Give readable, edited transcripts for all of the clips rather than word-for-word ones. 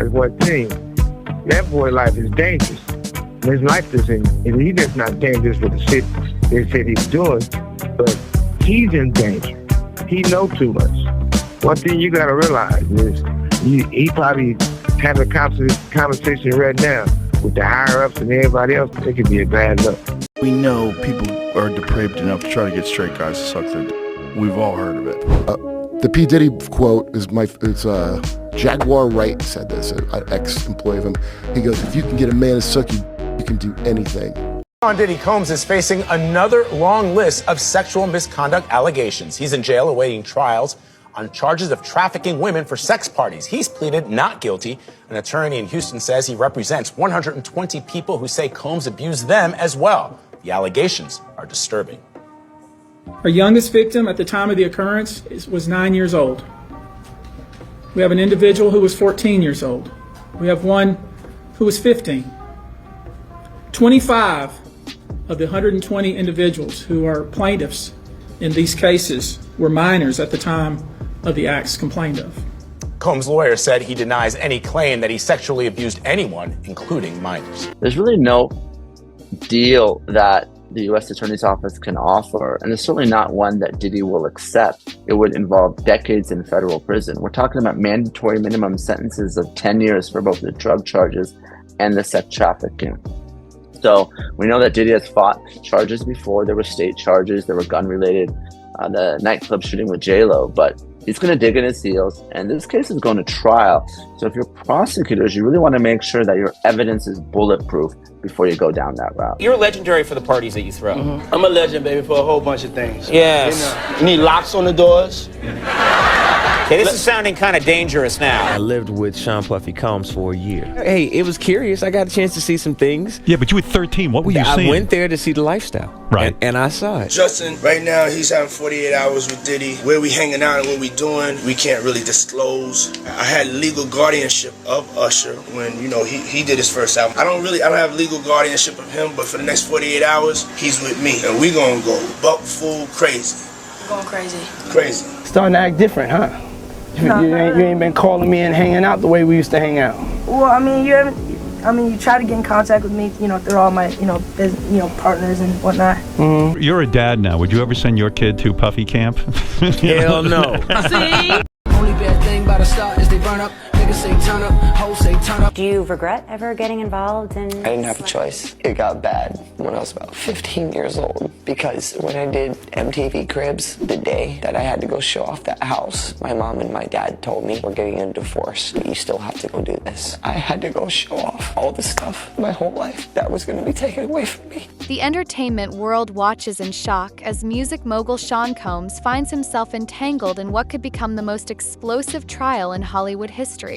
That's one thing. That boy's life is dangerous. His life is in, and he's just not dangerous with the shit they said he's doing, but he's in danger. He knows too much. One thing you gotta realize is he probably having a conversation right now with the higher-ups and everybody else. It could be a bad look. We know people are depraved enough to try to get straight guys to suck their dick. We've all heard of it. The P. Diddy quote is Jaguar Wright said this, an ex-employee of him. He goes, if you can get a man to suck you, you can do anything. Diddy Combs is facing another long list of sexual misconduct allegations. He's in jail awaiting trials on charges of trafficking women for sex parties. He's pleaded not guilty. An attorney in Houston says he represents 120 people who say Combs abused them as well. The allegations are disturbing. Our youngest victim at the time of the occurrence was 9 years old. We have an individual who was 14 years old. We have one who was 15. 25 of the 120 individuals who are plaintiffs in these cases were minors at the time of the acts complained of. Combs' lawyer said he denies any claim that he sexually abused anyone, including minors. There's really no deal that the U.S. Attorney's Office can offer, and it's certainly not one that Diddy will accept. It would involve decades in federal prison. We're talking about mandatory minimum sentences of 10 years for both the drug charges and the sex trafficking. So we know that Diddy has fought charges before. There were state charges, there were gun-related, the nightclub shooting with J-Lo, but he's going to dig in his heels, and this case is going to trial. So if you're prosecutors, you really want to make sure that your evidence is bulletproof before you go down that route. You're legendary for the parties that you throw. Mm-hmm. I'm a legend, baby, for a whole bunch of things. Yes. You need locks on the doors. Okay, this is sounding kind of dangerous now. I lived with Sean Puffy Combs for a year. Hey, it was curious. I got a chance to see some things. Yeah, but you were 13. What were you seeing? I went there to see the lifestyle. Right. And I saw it. Justin, right now, he's having 48 hours with Diddy. Where we hanging out and what we doing, we can't really disclose. I had legal guardianship of Usher when, you know, he did his first album. I don't have legal guardianship of him, but for the next 48 hours, he's with me. And we gonna go buck full crazy. Going crazy. Crazy. Starting to act different, huh? You ain't been calling me and hanging out the way we used to hang out. Well, I mean, you try to get in contact with me, through all my, partners and whatnot. Mm-hmm. You're a dad now. Would you ever send your kid to Puffy camp? Hell no. See? Only bad thing about a star is they burn up. Niggas say turn up, hoes say turn up. Do you regret ever getting involved in... I didn't have a choice. It got bad when I was about 15 years old because when I did MTV Cribs, the day that I had to go show off that house, my mom and my dad told me, we're getting a divorce, but you still have to go do this. I had to go show off all the stuff my whole life that was going to be taken away from me. The entertainment world watches in shock as music mogul Sean Combs finds himself entangled in what could become the most explosive trial in Hollywood history.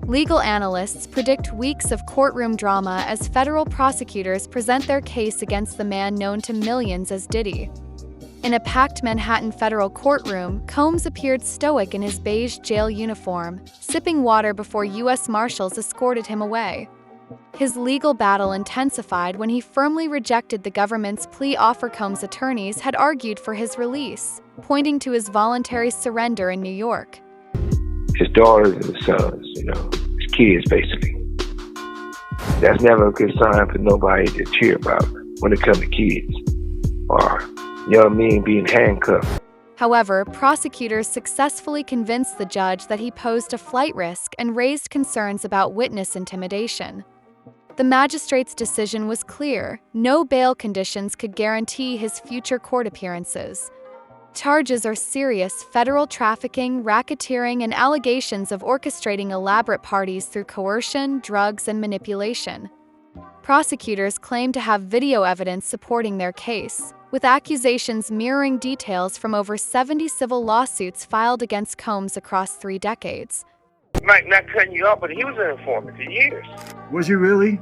Legal analysts predict weeks of courtroom drama as federal prosecutors present their case against the man known to millions as Diddy. In a packed Manhattan federal courtroom, Combs appeared stoic in his beige jail uniform, sipping water before U.S. Marshals escorted him away. His legal battle intensified when he firmly rejected the government's plea offer. Combs' attorneys had argued for his release, pointing to his voluntary surrender in New York. His daughters and his sons, his kids, basically. That's never a good sign for nobody to cheer about when it comes to kids or young men being handcuffed. However, prosecutors successfully convinced the judge that he posed a flight risk and raised concerns about witness intimidation. The magistrate's decision was clear: no bail conditions could guarantee his future court appearances. Charges are serious: federal trafficking, racketeering, and allegations of orchestrating elaborate parties through coercion, drugs, and manipulation. Prosecutors claim to have video evidence supporting their case, with accusations mirroring details from over 70 civil lawsuits filed against Combs across 3 decades. Mike, not cutting you off, but he was an informant for years. Was you really?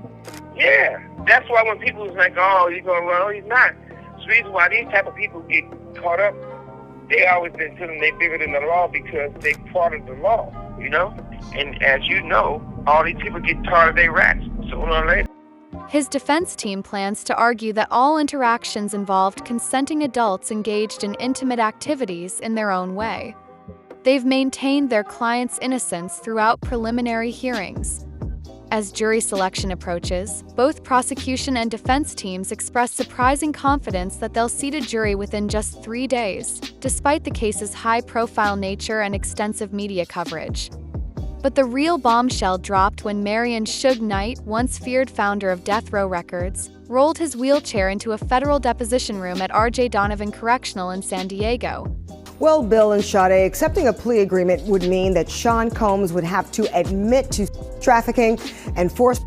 Yeah. That's why when people was like, oh, he's going to run, he's not. It's the reason why these type of people get caught up. They always been telling they bigger than the law because they part of the law, And as you know, all these people get tired of their rats sooner or later. His defense team plans to argue that all interactions involved consenting adults engaged in intimate activities in their own way. They've maintained their client's innocence throughout preliminary hearings. As jury selection approaches, both prosecution and defense teams express surprising confidence that they'll seat a jury within just 3 days, despite the case's high-profile nature and extensive media coverage. But the real bombshell dropped when Marion Suge Knight, once feared founder of Death Row Records, rolled his wheelchair into a federal deposition room at R.J. Donovan Correctional in San Diego. Well, Bill and Sade, accepting a plea agreement would mean that Sean Combs would have to admit to trafficking and force.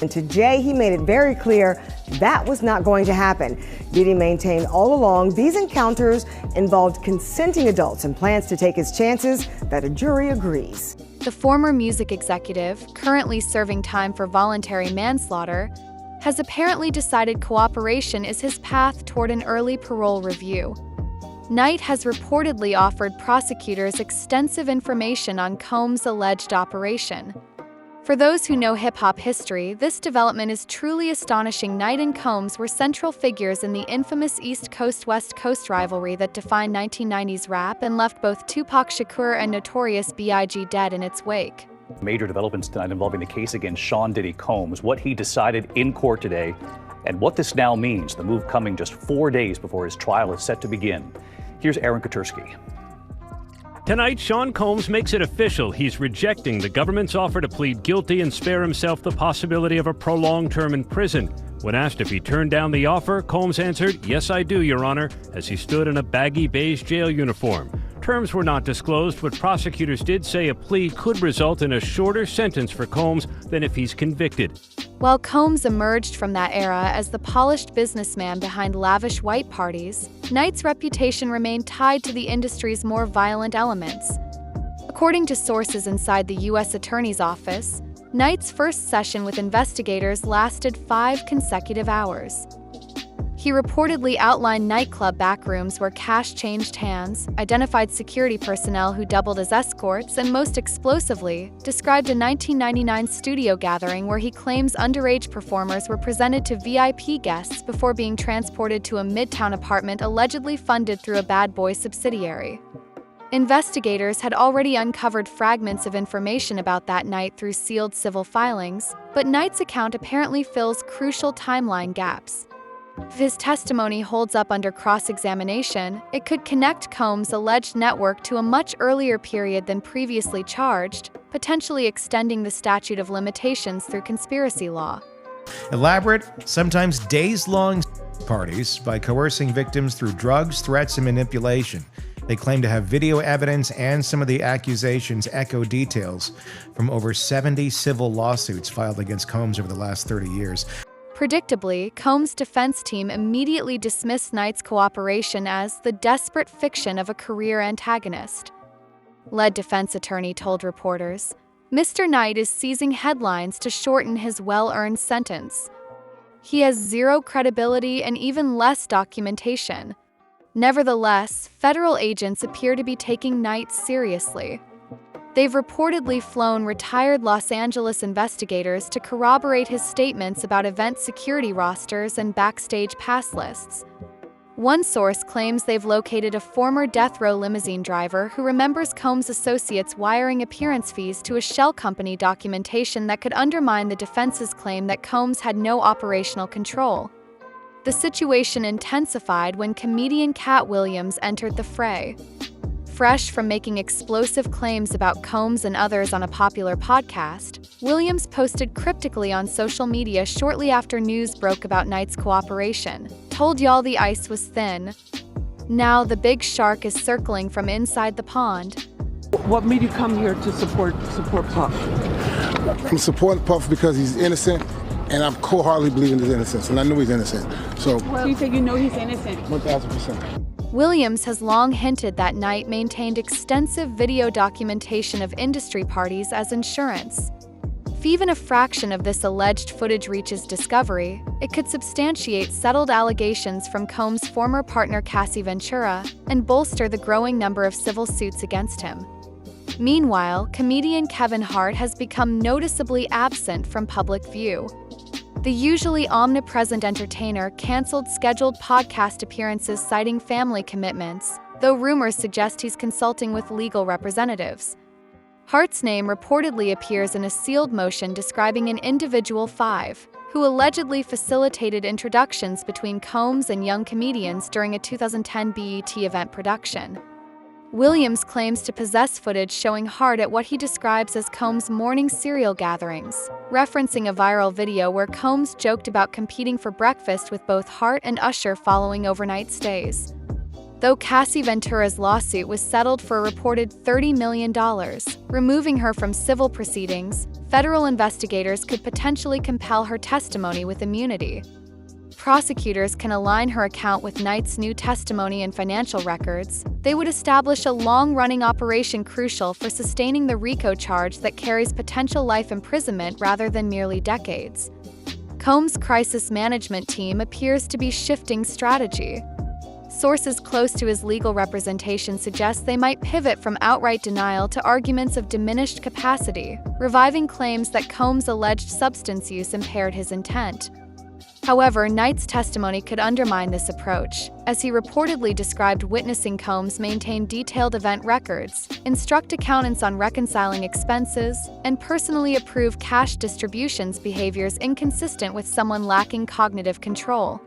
And to Jay, he made it very clear that was not going to happen. Diddy maintained all along these encounters involved consenting adults and plans to take his chances that a jury agrees. The former music executive, currently serving time for voluntary manslaughter, has apparently decided cooperation is his path toward an early parole review. Knight has reportedly offered prosecutors extensive information on Combs' alleged operation. For those who know hip-hop history, this development is truly astonishing. Knight and Combs were central figures in the infamous East Coast-West Coast rivalry that defined 1990s rap and left both Tupac Shakur and Notorious B.I.G. dead in its wake. Major developments tonight involving the case against Sean Diddy Combs, what he decided in court today, and what this now means, the move coming just 4 days before his trial is set to begin. Here's Aaron Katursky. Tonight, Sean Combs makes it official. He's rejecting the government's offer to plead guilty and spare himself the possibility of a prolonged term in prison. When asked if he turned down the offer, Combs answered, "Yes, I do, Your Honor," as he stood in a baggy beige jail uniform. Terms were not disclosed, but prosecutors did say a plea could result in a shorter sentence for Combs than if he's convicted. While Combs emerged from that era as the polished businessman behind lavish white parties, Knight's reputation remained tied to the industry's more violent elements. According to sources inside the U.S. Attorney's Office, Knight's first session with investigators lasted 5 consecutive hours. He reportedly outlined nightclub backrooms where cash changed hands, identified security personnel who doubled as escorts, and most explosively, described a 1999 studio gathering where he claims underage performers were presented to VIP guests before being transported to a Midtown apartment allegedly funded through a Bad Boy subsidiary. Investigators had already uncovered fragments of information about that night through sealed civil filings, but Knight's account apparently fills crucial timeline gaps. If his testimony holds up under cross-examination, it could connect Combs' alleged network to a much earlier period than previously charged, potentially extending the statute of limitations through conspiracy law. Elaborate, sometimes days-long parties by coercing victims through drugs, threats, and manipulation. They claim to have video evidence, and some of the accusations echo details from over 70 civil lawsuits filed against Combs over the last 30 years. Predictably, Combs' defense team immediately dismissed Knight's cooperation as the desperate fiction of a career antagonist. Lead defense attorney told reporters, "Mr. Knight is seizing headlines to shorten his well-earned sentence. He has zero credibility and even less documentation." Nevertheless, federal agents appear to be taking Knight seriously. They've reportedly flown retired Los Angeles investigators to corroborate his statements about event security rosters and backstage pass lists. One source claims they've located a former death row limousine driver who remembers Combs' associates wiring appearance fees to a shell company, documentation that could undermine the defense's claim that Combs had no operational control. The situation intensified when comedian Cat Williams entered the fray. Fresh from making explosive claims about Combs and others on a popular podcast, Williams posted cryptically on social media shortly after news broke about Knight's cooperation. "Told y'all the ice was thin. Now the big shark is circling from inside the pond." What made you come here to support Puff? I'm supporting Puff because he's innocent, and I'm wholeheartedly believing his innocence, and I knew he's innocent. So you say you know he's innocent? 1,000%. Williams has long hinted that Knight maintained extensive video documentation of industry parties as insurance. If even a fraction of this alleged footage reaches discovery, it could substantiate settled allegations from Combs' former partner Cassie Ventura and bolster the growing number of civil suits against him. Meanwhile, comedian Kevin Hart has become noticeably absent from public view. The usually omnipresent entertainer canceled scheduled podcast appearances citing family commitments, though rumors suggest he's consulting with legal representatives. Hart's name reportedly appears in a sealed motion describing an individual 5, who allegedly facilitated introductions between Combs and young comedians during a 2010 BET event production. Williams claims to possess footage showing Hart at what he describes as Combs' morning cereal gatherings, referencing a viral video where Combs joked about competing for breakfast with both Hart and Usher following overnight stays. Though Cassie Ventura's lawsuit was settled for a reported $30 million, removing her from civil proceedings, federal investigators could potentially compel her testimony with immunity. Prosecutors can align her account with Knight's new testimony and financial records. They would establish a long-running operation crucial for sustaining the RICO charge that carries potential life imprisonment rather than merely decades. Combs' crisis management team appears to be shifting strategy. Sources close to his legal representation suggest they might pivot from outright denial to arguments of diminished capacity, reviving claims that Combs' alleged substance use impaired his intent. However, Knight's testimony could undermine this approach, as he reportedly described witnessing Combs maintain detailed event records, instruct accountants on reconciling expenses, and personally approve cash distributions, behaviors inconsistent with someone lacking cognitive control.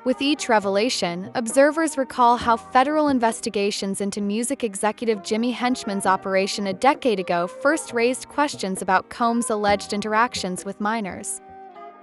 With each revelation, observers recall how federal investigations into music executive Jimmy Henchman's operation a decade ago first raised questions about Combs' alleged interactions with minors.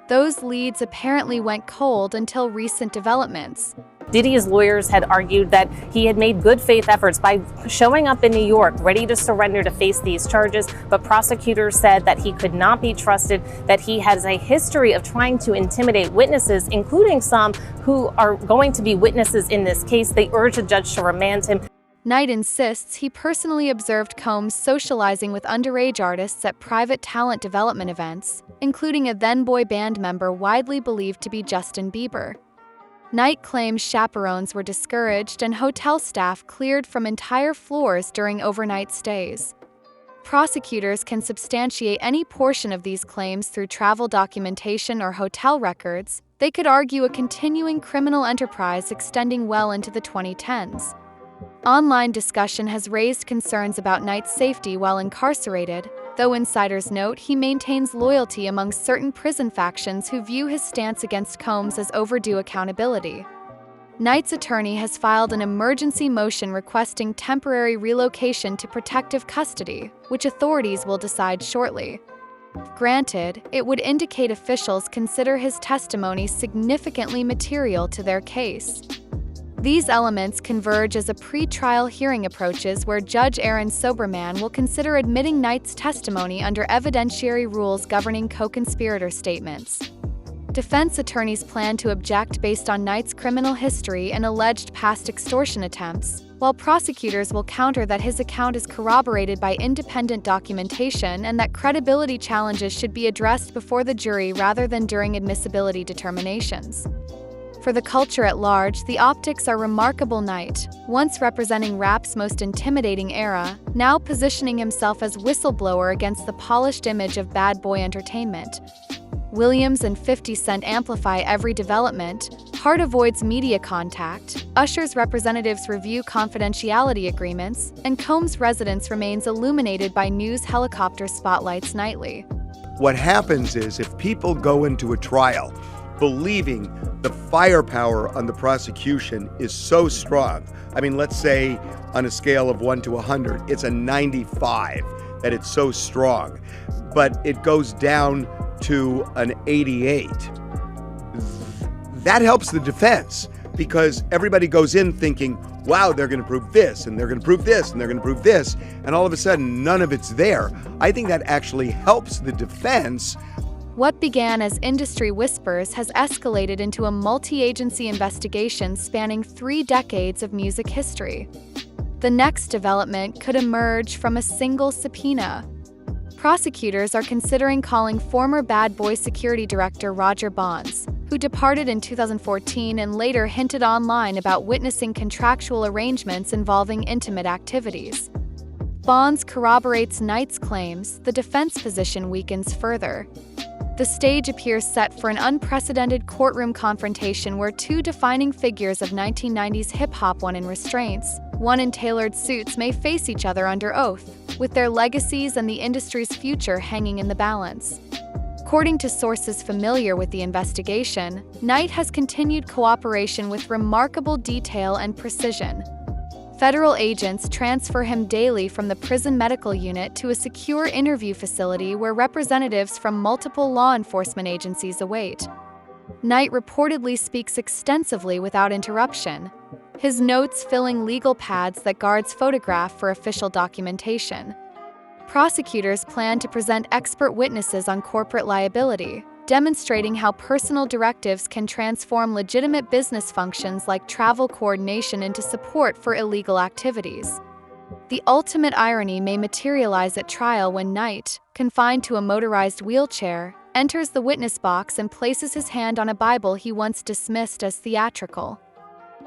Those leads apparently went cold until recent developments. Diddy's lawyers had argued that he had made good faith efforts by showing up in New York, ready to surrender to face these charges, but prosecutors said that he could not be trusted, that he has a history of trying to intimidate witnesses, including some who are going to be witnesses in this case. They urge a judge to remand him. Knight insists he personally observed Combs socializing with underage artists at private talent development events, including a then-boy band member widely believed to be Justin Bieber. Knight claims chaperones were discouraged and hotel staff cleared from entire floors during overnight stays. Prosecutors can substantiate any portion of these claims through travel documentation or hotel records. They could argue a continuing criminal enterprise extending well into the 2010s. Online discussion has raised concerns about Knight's safety while incarcerated, though insiders note he maintains loyalty among certain prison factions who view his stance against Combs as overdue accountability. Knight's attorney has filed an emergency motion requesting temporary relocation to protective custody, which authorities will decide shortly. Granted, it would indicate officials consider his testimony significantly material to their case. These elements converge as a pre-trial hearing approaches, where Judge Aaron Soberman will consider admitting Knight's testimony under evidentiary rules governing co-conspirator statements. Defense attorneys plan to object based on Knight's criminal history and alleged past extortion attempts, while prosecutors will counter that his account is corroborated by independent documentation and that credibility challenges should be addressed before the jury rather than during admissibility determinations. For the culture at large, the optics are remarkable. Knight, once representing rap's most intimidating era, now positioning himself as whistleblower against the polished image of bad boy entertainment. Williams and 50 Cent amplify every development. Hart avoids media contact. Usher's representatives review confidentiality agreements, and Combs' residence remains illuminated by news helicopter spotlights nightly. What happens is, if people go into a trial believing the firepower on the prosecution is so strong, I mean, let's say on a scale of 1 to 100, it's a 95, that it's so strong, but it goes down to an 88. That helps the defense, because everybody goes in thinking, wow, they're going to prove this, and they're going to prove this, and they're going to prove this, and all of a sudden, none of it's there. I think that actually helps the defense. What began as industry whispers has escalated into a multi-agency investigation spanning 3 decades of music history. The next development could emerge from a single subpoena. Prosecutors are considering calling former Bad Boy security director Roger Bonds, who departed in 2014 and later hinted online about witnessing contractual arrangements involving intimate activities. Bonds corroborates Knight's claims. The defense position weakens further. The stage appears set for an unprecedented courtroom confrontation where 2 defining figures of 1990s hip-hop, one in restraints, one in tailored suits may face each other under oath, with their legacies and the industry's future hanging in the balance. According to sources familiar with the investigation, Knight has continued cooperation with remarkable detail and precision. Federal agents transfer him daily from the prison medical unit to a secure interview facility where representatives from multiple law enforcement agencies await. Knight reportedly speaks extensively without interruption, his notes filling legal pads that guards photograph for official documentation. Prosecutors plan to present expert witnesses on corporate liability, demonstrating how personal directives can transform legitimate business functions like travel coordination into support for illegal activities. The ultimate irony may materialize at trial when Knight, confined to a motorized wheelchair, enters the witness box and places his hand on a Bible he once dismissed as theatrical.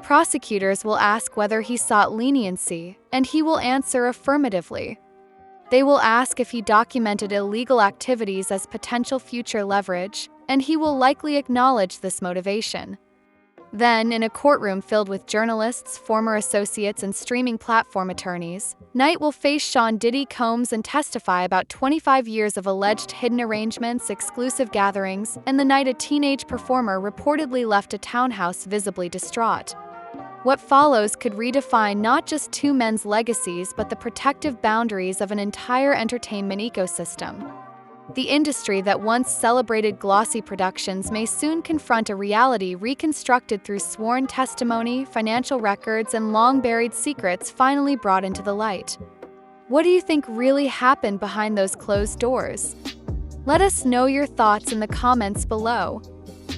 Prosecutors will ask whether he sought leniency, and he will answer affirmatively. They will ask if he documented illegal activities as potential future leverage, and he will likely acknowledge this motivation. Then, in a courtroom filled with journalists, former associates, and streaming platform attorneys, Knight will face Sean Diddy Combs and testify about 25 years of alleged hidden arrangements, exclusive gatherings, and the night a teenage performer reportedly left a townhouse visibly distraught. What follows could redefine not just two men's legacies but the protective boundaries of an entire entertainment ecosystem. The industry that once celebrated glossy productions may soon confront a reality reconstructed through sworn testimony, financial records, and long-buried secrets finally brought into the light. What do you think really happened behind those closed doors? Let us know your thoughts in the comments below.